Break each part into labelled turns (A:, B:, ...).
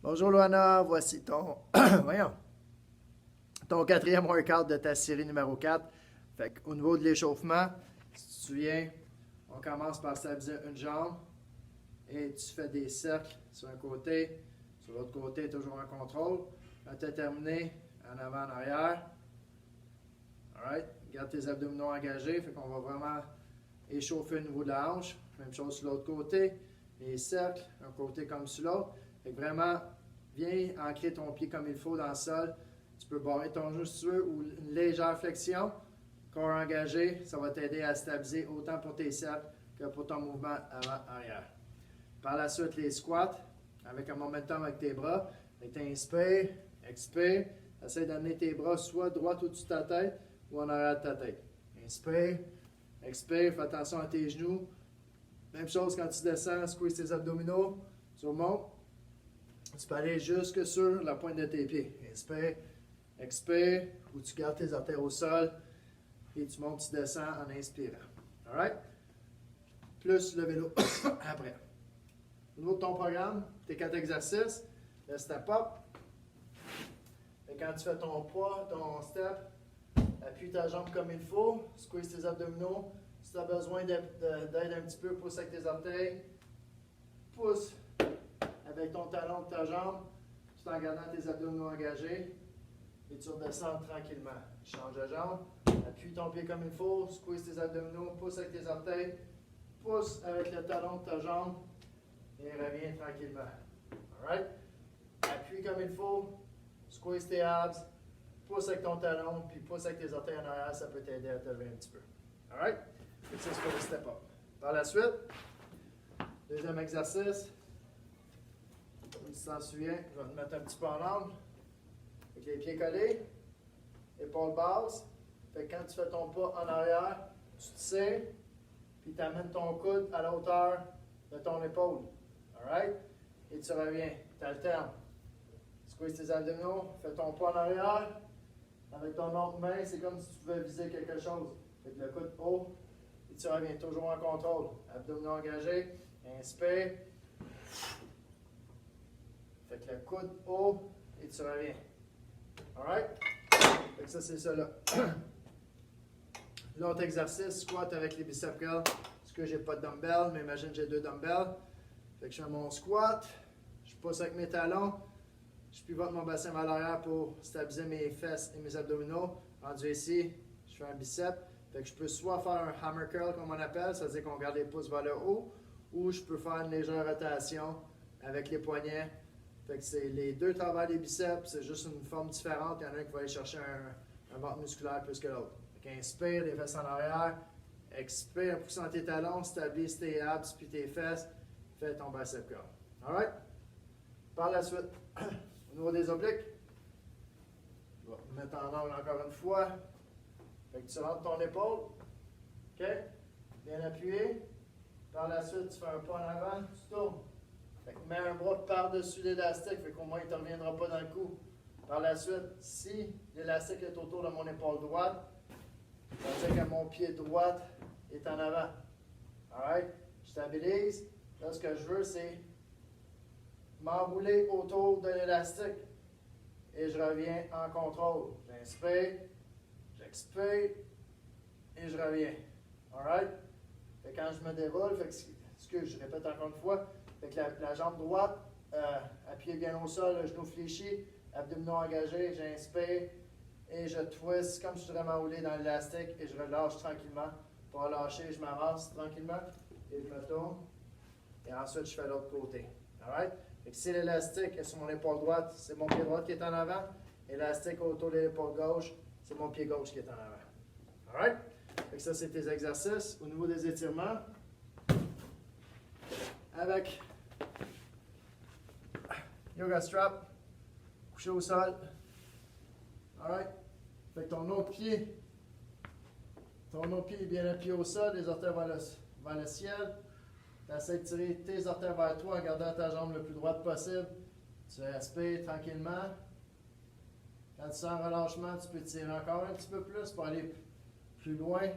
A: Bonjour Luana, voici voyons, ton quatrième workout de ta série numéro 4. Fait qu'au niveau de l'échauffement, si tu te souviens, on commence par stabiliser une jambe et tu fais des cercles sur un côté, sur l'autre côté, toujours en contrôle. Quand tu as terminé, en avant, en arrière. Alright, garde tes abdominaux engagés, fait qu'on va vraiment échauffer au niveau de la hanche. Même chose sur l'autre côté, les cercles, un côté comme sur l'autre. Fait que vraiment, viens ancrer ton pied comme il faut dans le sol. Tu peux barrer ton genou si tu veux ou une légère flexion. Corps engagé, ça va t'aider à stabiliser autant pour tes cercles que pour ton mouvement avant-arrière. Par la suite, les squats avec un momentum avec tes bras. Tu inspires, expire. Essaye d'amener tes bras soit droit au-dessus de ta tête ou en arrière de ta tête. Inspire, expire, fais attention à tes genoux. Même chose quand tu descends, squeeze tes abdominaux, tu remontes. Tu peux aller jusque sur la pointe de tes pieds. Inspire, expire, ou tu gardes tes orteils au sol et tu montes, tu descends en inspirant. Alright? Plus le vélo après. Au niveau de ton programme, tes 4 exercices, le step up. Et quand tu fais ton pas, ton step, appuie ta jambe comme il faut, squeeze tes abdominaux. Si tu as besoin d'aide un petit peu, pousse avec tes orteils. Pousse avec ton talon de ta jambe, tout en gardant tes abdominaux engagés. Et tu redescends tranquillement. Change de jambe, appuie ton pied comme il faut, squeeze tes abdominaux, pousse avec tes orteils, pousse avec le talon de ta jambe et reviens tranquillement. Alright? Appuie comme il faut, squeeze tes abs, pousse avec ton talon, puis pousse avec tes orteils en arrière, ça peut t'aider à te lever un petit peu. Alright? Et ça, c'est pour le step up. Par la suite, deuxième exercice. Comme tu t'en souviens, je vais te mettre un petit peu en angle. Avec les pieds collés, épaules basses. Fait que quand tu fais ton pas en arrière, tu te serres, puis tu amènes ton coude à la hauteur de ton épaule. Alright? Et tu reviens. Tu alternes. Squeeze tes abdominaux, fais ton pas en arrière. Avec ton autre main, c'est comme si tu pouvais viser quelque chose. Fait que le coude haut, et tu reviens toujours en contrôle. Abdominaux engagés. Inspire. Fait que le coude haut, et tu reviens. Alright? Fait que ça, c'est ça là. L'autre exercice, squat avec les biceps curls. Parce que j'ai pas de dumbbell, mais imagine j'ai 2 dumbbells. Fait que je fais mon squat, je pousse avec mes talons, je pivote mon bassin vers l'arrière pour stabiliser mes fesses et mes abdominaux. Rendu ici, je fais un bicep. Fait que je peux soit faire un hammer curl comme on appelle, c'est-à-dire qu'on garde les pouces vers le haut, ou je peux faire une légère rotation avec les poignets. Fait que c'est les deux travers des biceps, c'est juste une forme différente. Il y en a un qui va aller chercher un ventre musculaire plus que l'autre. Fait qu'inspire, les fesses en arrière. Expire, poussant tes talons, stabilise tes abs puis tes fesses. Fais ton bicep curl. Alright? Par la suite, au niveau des obliques, je vais me mettre en angle encore une fois. Fait que tu rentres ton épaule. OK? Bien appuyé. Par la suite, tu fais un pas en avant, tu tournes. Fait que mets un bras par-dessus l'élastique, fait qu'au moins il ne te reviendra pas dans le cou. Par la suite, si l'élastique est autour de mon épaule droite, ça veut dire que mon pied droit est en avant. Alright? Je stabilise. Là, ce que je veux, c'est m'enrouler autour de l'élastique. Et je reviens en contrôle. J'inspire, j'expire et je reviens. Alright? Fait que quand je me déroule, je répète encore une fois. Fait que la jambe droite, appuyée bien au sol, le genou fléchi, abdominaux engagés, j'inspire et je twist comme si je serais m'enroulé dans l'élastique et je relâche tranquillement. Pour relâcher, je m'avance tranquillement et je me tourne. Et ensuite, je fais l'autre côté. Alright? Fait que si l'élastique est sur mon épaule droite, c'est mon pied droit qui est en avant. L'élastique autour de l'épaule gauche, c'est mon pied gauche qui est en avant. Alright? Fait que ça, c'est tes exercices. Au niveau des étirements, avec yoga strap, couché au sol. Alright? Fait que ton autre pied est bien appuyé au sol, les orteils vers le ciel. Tu essaies de tirer tes orteils vers toi en gardant ta jambe le plus droite possible. Tu respires tranquillement. Quand tu sens un relâchement, tu peux tirer encore un petit peu plus pour aller plus loin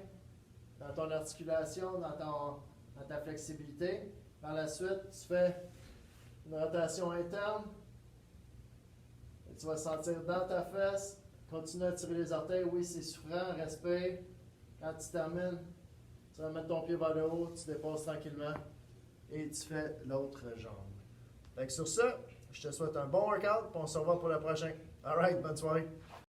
A: dans ton articulation, dans ta flexibilité. Par la suite, tu fais une rotation interne Tu vas sentir dans ta fesse. Continue à tirer les orteils. Oui, c'est souffrant. Respire. Quand tu termines, tu vas mettre ton pied vers le haut. Tu déposes tranquillement. Et tu fais l'autre jambe. Fait que sur ça, je te souhaite un bon workout. Puis on se revoit pour le prochain. Alright, bonne soirée.